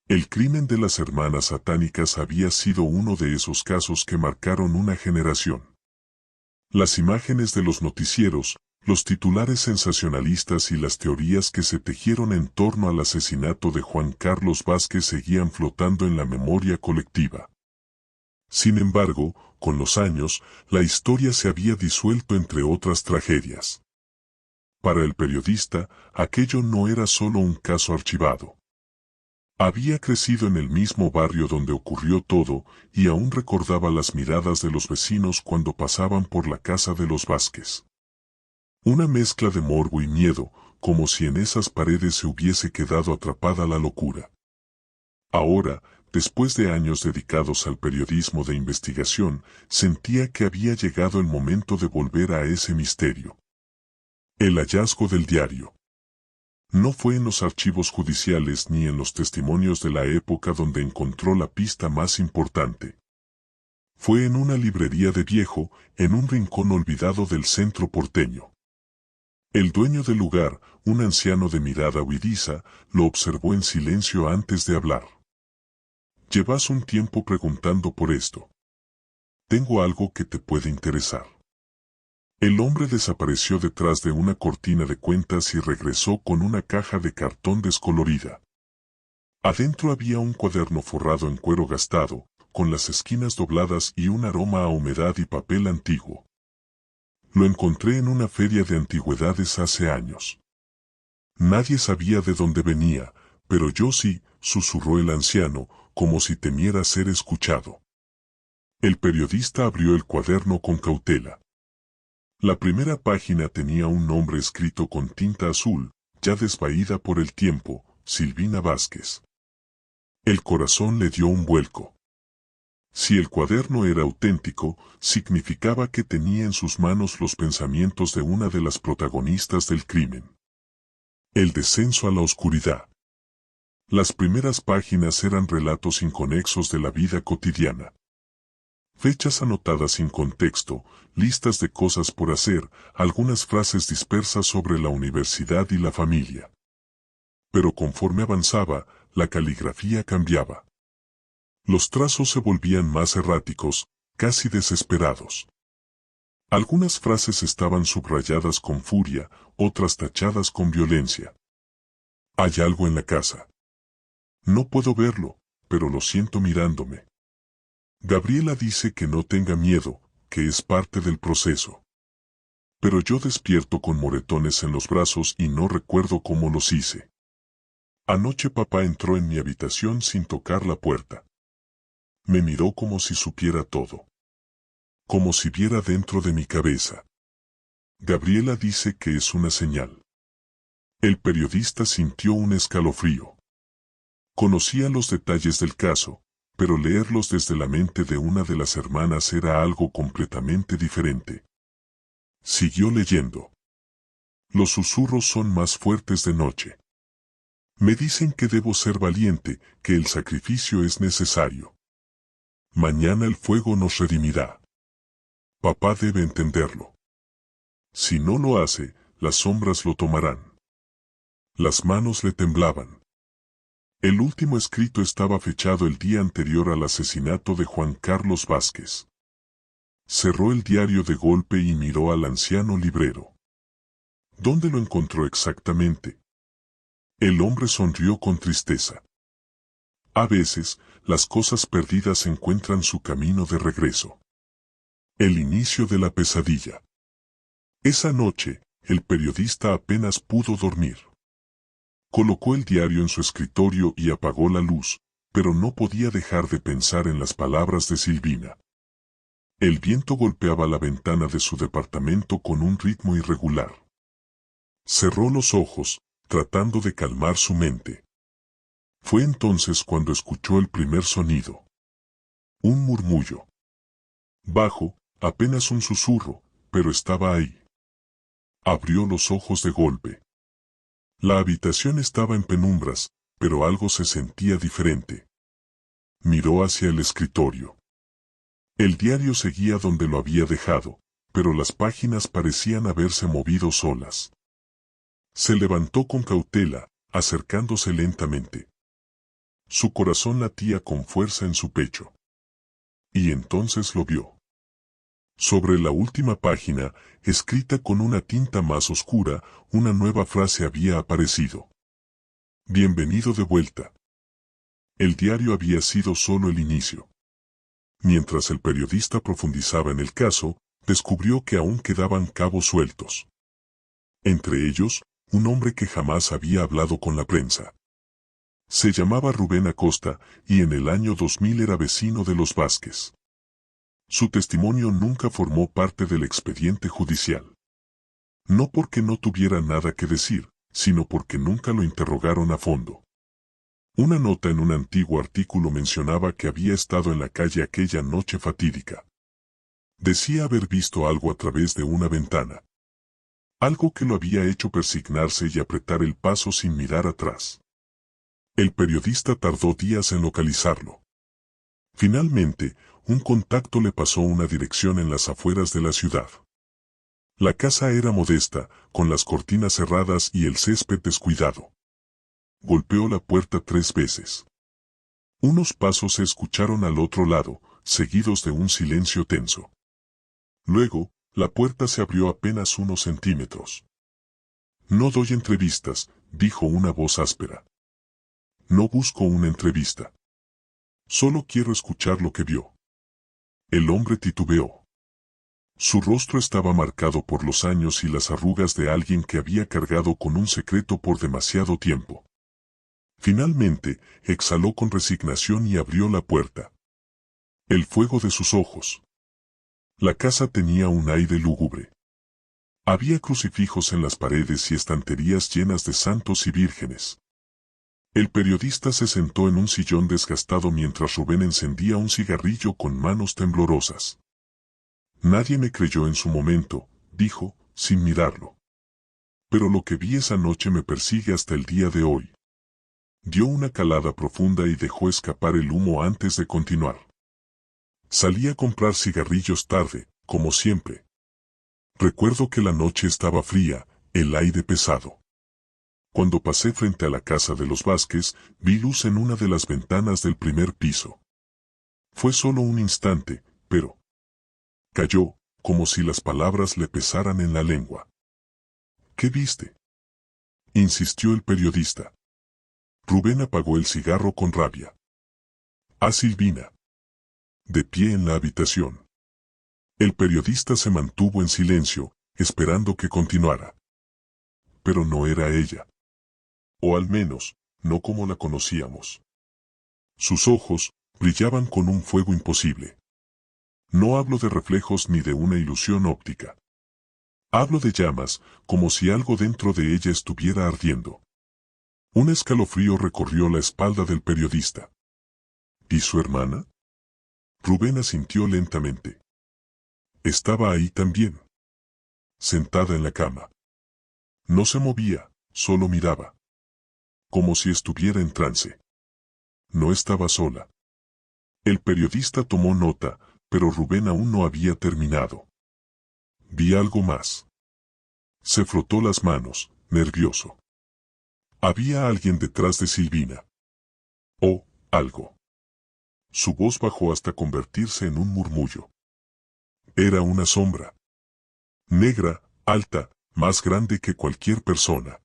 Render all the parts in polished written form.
El crimen de las hermanas satánicas había sido uno de esos casos que marcaron una generación. Las imágenes de los noticieros, los titulares sensacionalistas y las teorías que se tejieron en torno al asesinato de Juan Carlos Vázquez seguían flotando en la memoria colectiva. Sin embargo, con los años, la historia se había disuelto entre otras tragedias. Para el periodista, aquello no era solo un caso archivado. Había crecido en el mismo barrio donde ocurrió todo, y aún recordaba las miradas de los vecinos cuando pasaban por la casa de los Vázquez. Una mezcla de morbo y miedo, como si en esas paredes se hubiese quedado atrapada la locura. Ahora, después de años dedicados al periodismo de investigación, sentía que había llegado el momento de volver a ese misterio. El hallazgo del diario. No fue en los archivos judiciales ni en los testimonios de la época donde encontró la pista más importante. Fue en una librería de viejo, en un rincón olvidado del centro porteño. El dueño del lugar, un anciano de mirada huidiza, lo observó en silencio antes de hablar. Llevas un tiempo preguntando por esto. Tengo algo que te puede interesar. El hombre desapareció detrás de una cortina de cuentas y regresó con una caja de cartón descolorida. Adentro había un cuaderno forrado en cuero gastado, con las esquinas dobladas y un aroma a humedad y papel antiguo. Lo encontré en una feria de antigüedades hace años. Nadie sabía de dónde venía, pero yo sí, susurró el anciano, como si temiera ser escuchado. El periodista abrió el cuaderno con cautela. La primera página tenía un nombre escrito con tinta azul, ya desvaída por el tiempo, Silvina Vázquez. El corazón le dio un vuelco. Si el cuaderno era auténtico, significaba que tenía en sus manos los pensamientos de una de las protagonistas del crimen. El descenso a la oscuridad. Las primeras páginas eran relatos inconexos de la vida cotidiana. Fechas anotadas sin contexto, listas de cosas por hacer, algunas frases dispersas sobre la universidad y la familia. Pero conforme avanzaba, la caligrafía cambiaba. Los trazos se volvían más erráticos, casi desesperados. Algunas frases estaban subrayadas con furia, otras tachadas con violencia. Hay algo en la casa. No puedo verlo, pero lo siento mirándome. Gabriela dice que no tenga miedo, que es parte del proceso. Pero yo despierto con moretones en los brazos y no recuerdo cómo los hice. Anoche papá entró en mi habitación sin tocar la puerta. Me miró como si supiera todo. Como si viera dentro de mi cabeza. Gabriela dice que es una señal. El periodista sintió un escalofrío. Conocía los detalles del caso, pero leerlos desde la mente de una de las hermanas era algo completamente diferente. Siguió leyendo. Los susurros son más fuertes de noche. Me dicen que debo ser valiente, que el sacrificio es necesario. Mañana el fuego nos redimirá. Papá debe entenderlo. Si no lo hace, las sombras lo tomarán. Las manos le temblaban. El último escrito estaba fechado el día anterior al asesinato de Juan Carlos Vázquez. Cerró el diario de golpe y miró al anciano librero. ¿Dónde lo encontró exactamente? El hombre sonrió con tristeza. A veces, las cosas perdidas encuentran su camino de regreso. El inicio de la pesadilla. Esa noche, el periodista apenas pudo dormir. Colocó el diario en su escritorio y apagó la luz, pero no podía dejar de pensar en las palabras de Silvina. El viento golpeaba la ventana de su departamento con un ritmo irregular. Cerró los ojos, tratando de calmar su mente. Fue entonces cuando escuchó el primer sonido. Un murmullo. Bajo, apenas un susurro, pero estaba ahí. Abrió los ojos de golpe. La habitación estaba en penumbras, pero algo se sentía diferente. Miró hacia el escritorio. El diario seguía donde lo había dejado, pero las páginas parecían haberse movido solas. Se levantó con cautela, acercándose lentamente. Su corazón latía con fuerza en su pecho. Y entonces lo vio. Sobre la última página, escrita con una tinta más oscura, una nueva frase había aparecido. Bienvenido de vuelta. El diario había sido solo el inicio. Mientras el periodista profundizaba en el caso, descubrió que aún quedaban cabos sueltos. Entre ellos, un hombre que jamás había hablado con la prensa. Se llamaba Rubén Acosta, y en el año 2000 era vecino de los Vázquez. Su testimonio nunca formó parte del expediente judicial. No porque no tuviera nada que decir, sino porque nunca lo interrogaron a fondo. Una nota en un antiguo artículo mencionaba que había estado en la calle aquella noche fatídica. Decía haber visto algo a través de una ventana. Algo que lo había hecho persignarse y apretar el paso sin mirar atrás. El periodista tardó días en localizarlo. Finalmente, un contacto le pasó una dirección en las afueras de la ciudad. La casa era modesta, con las cortinas cerradas y el césped descuidado. Golpeó la puerta 3 veces. Unos pasos se escucharon al otro lado, seguidos de un silencio tenso. Luego, la puerta se abrió apenas unos centímetros. No doy entrevistas, dijo una voz áspera. No busco una entrevista. Solo quiero escuchar lo que vio. El hombre titubeó. Su rostro estaba marcado por los años y las arrugas de alguien que había cargado con un secreto por demasiado tiempo. Finalmente, exhaló con resignación y abrió la puerta. El fuego de sus ojos. La casa tenía un aire lúgubre. Había crucifijos en las paredes y estanterías llenas de santos y vírgenes. El periodista se sentó en un sillón desgastado mientras Rubén encendía un cigarrillo con manos temblorosas. Nadie me creyó en su momento, dijo, sin mirarlo. Pero lo que vi esa noche me persigue hasta el día de hoy. Dio una calada profunda y dejó escapar el humo antes de continuar. Salí a comprar cigarrillos tarde, como siempre. Recuerdo que la noche estaba fría, el aire pesado. Cuando pasé frente a la casa de los Vázquez, vi luz en una de las ventanas del primer piso. Fue solo un instante, pero cayó, como si las palabras le pesaran en la lengua. ¿Qué viste?, insistió el periodista. Rubén apagó el cigarro con rabia. A Silvina. De pie en la habitación. El periodista se mantuvo en silencio, esperando que continuara. Pero no era ella. O al menos, no como la conocíamos. Sus ojos brillaban con un fuego imposible. No hablo de reflejos ni de una ilusión óptica. Hablo de llamas, como si algo dentro de ella estuviera ardiendo. Un escalofrío recorrió la espalda del periodista. ¿Y su hermana? Rubén asintió lentamente. Estaba ahí también. Sentada en la cama. No se movía, solo miraba. Como si estuviera en trance. No estaba sola. El periodista tomó nota, pero Rubén aún no había terminado. Vi algo más. Se frotó las manos, nervioso. Había alguien detrás de Silvina. O, algo. Su voz bajó hasta convertirse en un murmullo. Era una sombra. Negra, alta, más grande que cualquier persona.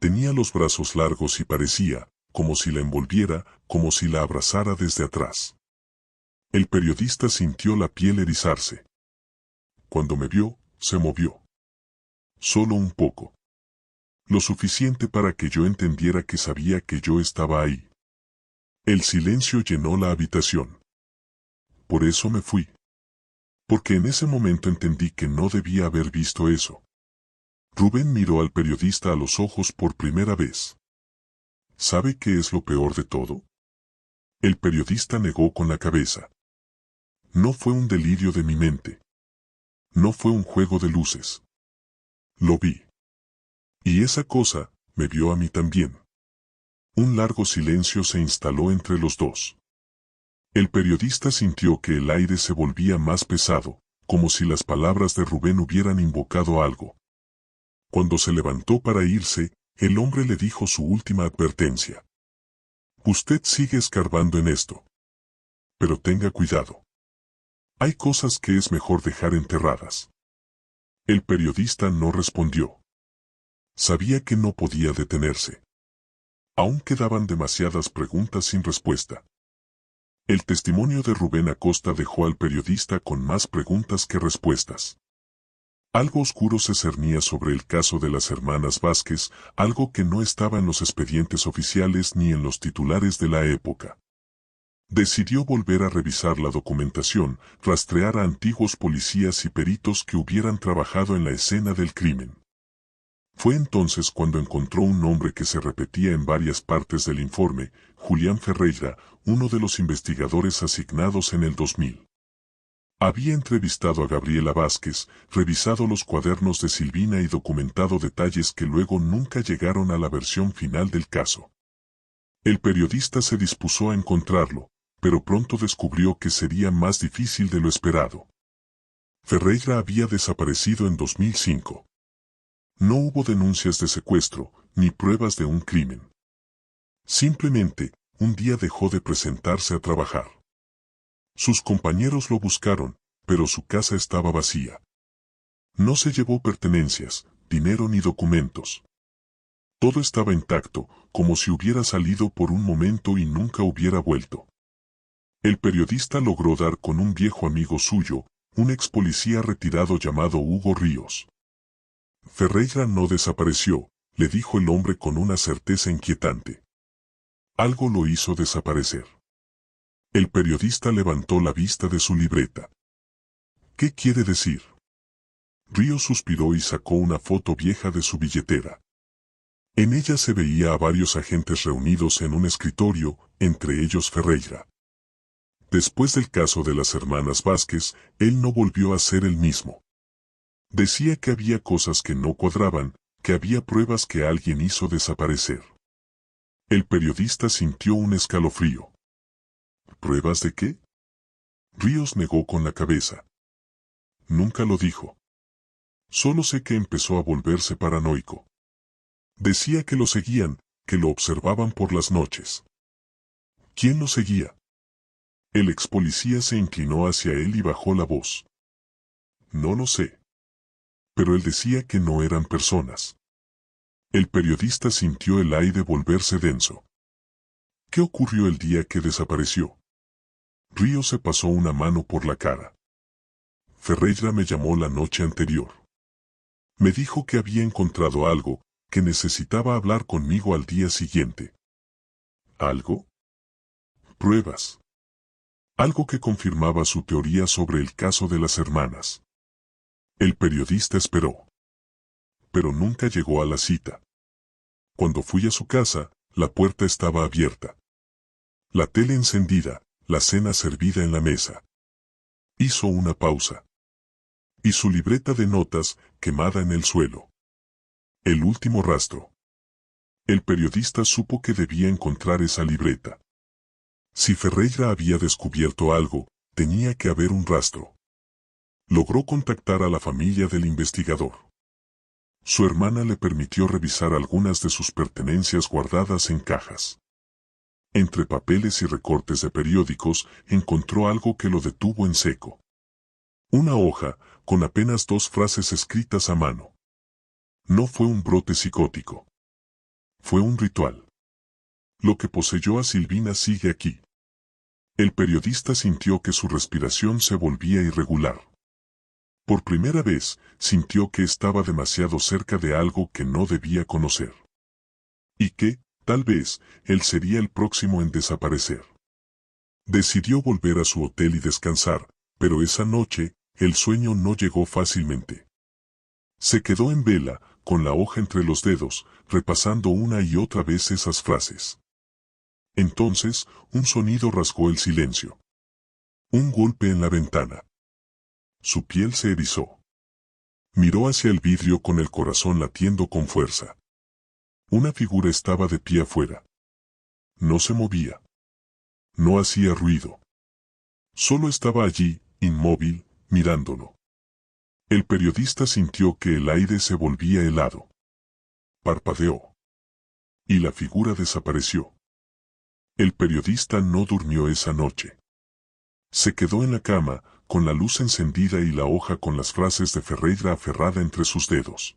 Tenía los brazos largos y parecía, como si la envolviera, como si la abrazara desde atrás. El periodista sintió la piel erizarse. Cuando me vio, se movió. Solo un poco. Lo suficiente para que yo entendiera que sabía que yo estaba ahí. El silencio llenó la habitación. Por eso me fui. Porque en ese momento entendí que no debía haber visto eso. Rubén miró al periodista a los ojos por primera vez. ¿Sabe qué es lo peor de todo? El periodista negó con la cabeza. No fue un delirio de mi mente. No fue un juego de luces. Lo vi. Y esa cosa, me vio a mí también. Un largo silencio se instaló entre los dos. El periodista sintió que el aire se volvía más pesado, como si las palabras de Rubén hubieran invocado algo. Cuando se levantó para irse, el hombre le dijo su última advertencia. Usted sigue escarbando en esto. Pero tenga cuidado. Hay cosas que es mejor dejar enterradas. El periodista no respondió. Sabía que no podía detenerse. Aún quedaban demasiadas preguntas sin respuesta. El testimonio de Rubén Acosta dejó al periodista con más preguntas que respuestas. Algo oscuro se cernía sobre el caso de las hermanas Vázquez, algo que no estaba en los expedientes oficiales ni en los titulares de la época. Decidió volver a revisar la documentación, rastrear a antiguos policías y peritos que hubieran trabajado en la escena del crimen. Fue entonces cuando encontró un nombre que se repetía en varias partes del informe: Julián Ferreira, uno de los investigadores asignados en el 2000. Había entrevistado a Gabriela Vázquez, revisado los cuadernos de Silvina y documentado detalles que luego nunca llegaron a la versión final del caso. El periodista se dispuso a encontrarlo, pero pronto descubrió que sería más difícil de lo esperado. Ferreira había desaparecido en 2005. No hubo denuncias de secuestro, ni pruebas de un crimen. Simplemente, un día dejó de presentarse a trabajar. Sus compañeros lo buscaron, pero su casa estaba vacía. No se llevó pertenencias, dinero ni documentos. Todo estaba intacto, como si hubiera salido por un momento y nunca hubiera vuelto. El periodista logró dar con un viejo amigo suyo, un ex policía retirado llamado Hugo Ríos. Ferreira no desapareció, le dijo el hombre con una certeza inquietante. Algo lo hizo desaparecer. El periodista levantó la vista de su libreta. ¿Qué quiere decir? Ríos suspiró y sacó una foto vieja de su billetera. En ella se veía a varios agentes reunidos en un escritorio, entre ellos Ferreira. Después del caso de las hermanas Vázquez, él no volvió a ser el mismo. Decía que había cosas que no cuadraban, que había pruebas que alguien hizo desaparecer. El periodista sintió un escalofrío. ¿Pruebas de qué? Ríos negó con la cabeza. Nunca lo dijo. Solo sé que empezó a volverse paranoico. Decía que lo seguían, que lo observaban por las noches. ¿Quién lo seguía? El ex policía se inclinó hacia él y bajó la voz. No lo sé. Pero él decía que no eran personas. El periodista sintió el aire volverse denso. ¿Qué ocurrió el día que desapareció? Ríos se pasó una mano por la cara. Ferreira me llamó la noche anterior. Me dijo que había encontrado algo, que necesitaba hablar conmigo al día siguiente. ¿Algo? Pruebas. Algo que confirmaba su teoría sobre el caso de las hermanas. El periodista esperó. Pero nunca llegó a la cita. Cuando fui a su casa, la puerta estaba abierta. La tele encendida, la cena servida en la mesa. Hizo una pausa. Y su libreta de notas, quemada en el suelo. El último rastro. El periodista supo que debía encontrar esa libreta. Si Ferreira había descubierto algo, tenía que haber un rastro. Logró contactar a la familia del investigador. Su hermana le permitió revisar algunas de sus pertenencias guardadas en cajas. Entre papeles y recortes de periódicos, encontró algo que lo detuvo en seco. Una hoja, con apenas 2 frases escritas a mano. No fue un brote psicótico. Fue un ritual. Lo que poseyó a Silvina sigue aquí. El periodista sintió que su respiración se volvía irregular. Por primera vez, sintió que estaba demasiado cerca de algo que no debía conocer. Y que, tal vez, él sería el próximo en desaparecer. Decidió volver a su hotel y descansar, pero esa noche, el sueño no llegó fácilmente. Se quedó en vela, con la hoja entre los dedos, repasando una y otra vez esas frases. Entonces, un sonido rasgó el silencio. Un golpe en la ventana. Su piel se erizó. Miró hacia el vidrio con el corazón latiendo con fuerza. Una figura estaba de pie afuera. No se movía. No hacía ruido. Solo estaba allí, inmóvil, mirándolo. El periodista sintió que el aire se volvía helado. Parpadeó. Y la figura desapareció. El periodista no durmió esa noche. Se quedó en la cama, con la luz encendida y la hoja con las frases de Ferreira aferrada entre sus dedos.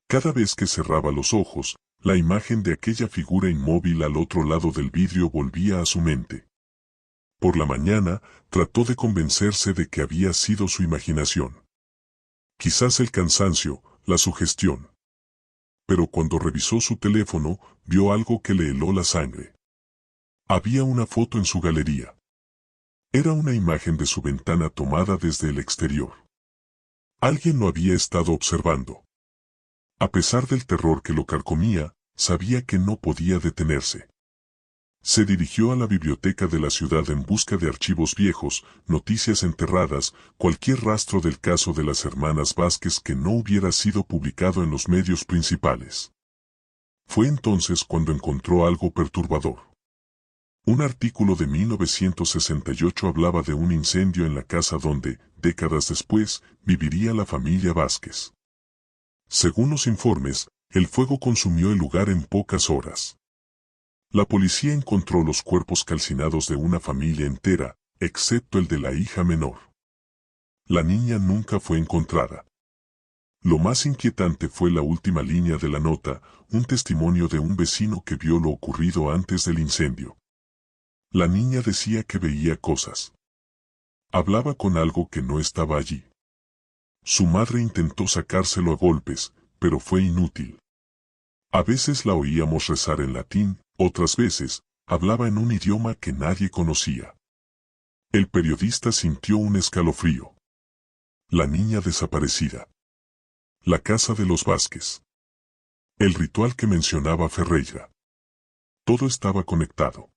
Cada vez que cerraba los ojos, la imagen de aquella figura inmóvil al otro lado del vidrio volvía a su mente. Por la mañana, trató de convencerse de que había sido su imaginación. Quizás el cansancio, la sugestión. Pero cuando revisó su teléfono, vio algo que le heló la sangre. Había una foto en su galería. Era una imagen de su ventana tomada desde el exterior. Alguien lo había estado observando. A pesar del terror que lo carcomía, sabía que no podía detenerse. Se dirigió a la biblioteca de la ciudad en busca de archivos viejos, noticias enterradas, cualquier rastro del caso de las hermanas Vázquez que no hubiera sido publicado en los medios principales. Fue entonces cuando encontró algo perturbador. Un artículo de 1968 hablaba de un incendio en la casa donde, décadas después, viviría la familia Vázquez. Según los informes, el fuego consumió el lugar en pocas horas. La policía encontró los cuerpos calcinados de una familia entera, excepto el de la hija menor. La niña nunca fue encontrada. Lo más inquietante fue la última línea de la nota, un testimonio de un vecino que vio lo ocurrido antes del incendio. La niña decía que veía cosas. Hablaba con algo que no estaba allí. Su madre intentó sacárselo a golpes, pero fue inútil. A veces la oíamos rezar en latín, otras veces, hablaba en un idioma que nadie conocía. El periodista sintió un escalofrío. La niña desaparecida. La casa de los Vázquez. El ritual que mencionaba Ferreira. Todo estaba conectado.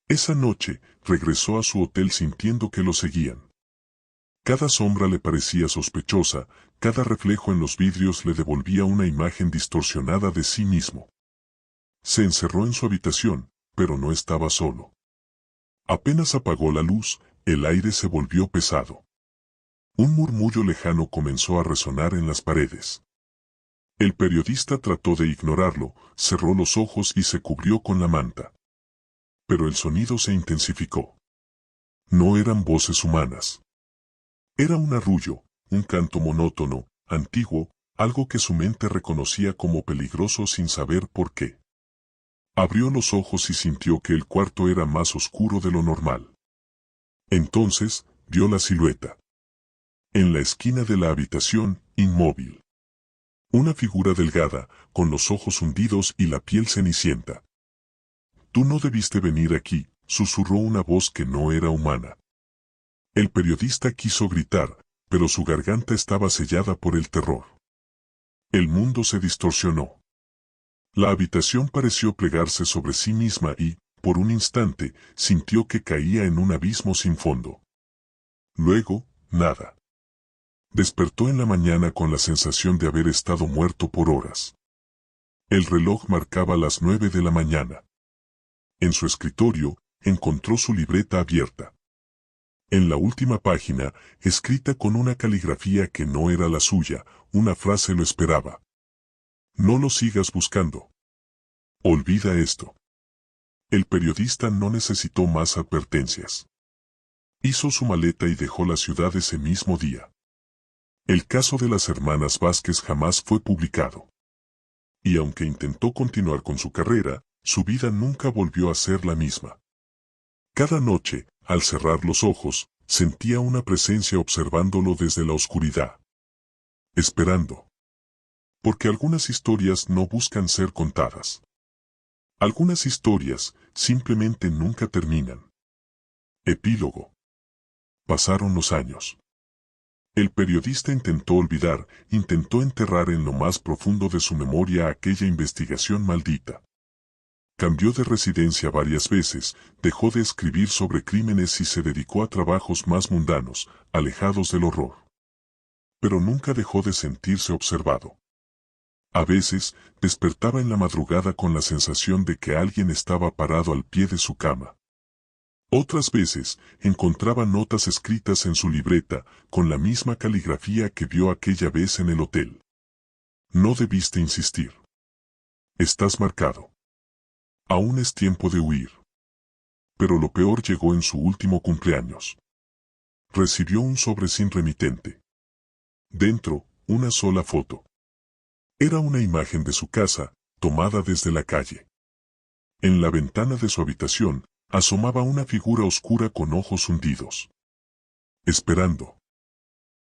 Esa noche, regresó a su hotel sintiendo que lo seguían. Cada sombra le parecía sospechosa, cada reflejo en los vidrios le devolvía una imagen distorsionada de sí mismo. Se encerró en su habitación, pero no estaba solo. Apenas apagó la luz, el aire se volvió pesado. Un murmullo lejano comenzó a resonar en las paredes. El periodista trató de ignorarlo, cerró los ojos y se cubrió con la manta. Pero el sonido se intensificó. No eran voces humanas. Era un arrullo, un canto monótono, antiguo, algo que su mente reconocía como peligroso sin saber por qué. Abrió los ojos y sintió que el cuarto era más oscuro de lo normal. Entonces, vio la silueta. En la esquina de la habitación, inmóvil. Una figura delgada, con los ojos hundidos y la piel cenicienta. «Tú no debiste venir aquí», susurró una voz que no era humana. El periodista quiso gritar, pero su garganta estaba sellada por el terror. El mundo se distorsionó. La habitación pareció plegarse sobre sí misma y, por un instante, sintió que caía en un abismo sin fondo. Luego, nada. Despertó en la mañana con la sensación de haber estado muerto por horas. El reloj marcaba las 9 de la mañana. En su escritorio, encontró su libreta abierta. En la última página, escrita con una caligrafía que no era la suya, una frase lo esperaba. No lo sigas buscando. Olvida esto. El periodista no necesitó más advertencias. Hizo su maleta y dejó la ciudad ese mismo día. El caso de las hermanas Vázquez jamás fue publicado. Y aunque intentó continuar con su carrera, su vida nunca volvió a ser la misma. Cada noche, al cerrar los ojos, sentía una presencia observándolo desde la oscuridad. Esperando. Porque algunas historias no buscan ser contadas. Algunas historias simplemente nunca terminan. Epílogo. Pasaron los años. El periodista intentó olvidar, intentó enterrar en lo más profundo de su memoria aquella investigación maldita. Cambió de residencia varias veces, dejó de escribir sobre crímenes y se dedicó a trabajos más mundanos, alejados del horror. Pero nunca dejó de sentirse observado. A veces, despertaba en la madrugada con la sensación de que alguien estaba parado al pie de su cama. Otras veces, encontraba notas escritas en su libreta, con la misma caligrafía que vio aquella vez en el hotel. No debiste insistir. Estás marcado. Aún es tiempo de huir. pero lo peor llegó en su último cumpleaños. Recibió un sobre sin remitente. Dentro, una sola foto. Era una imagen de su casa, tomada desde la calle. En la ventana de su habitación, asomaba una figura oscura con ojos hundidos. Esperando.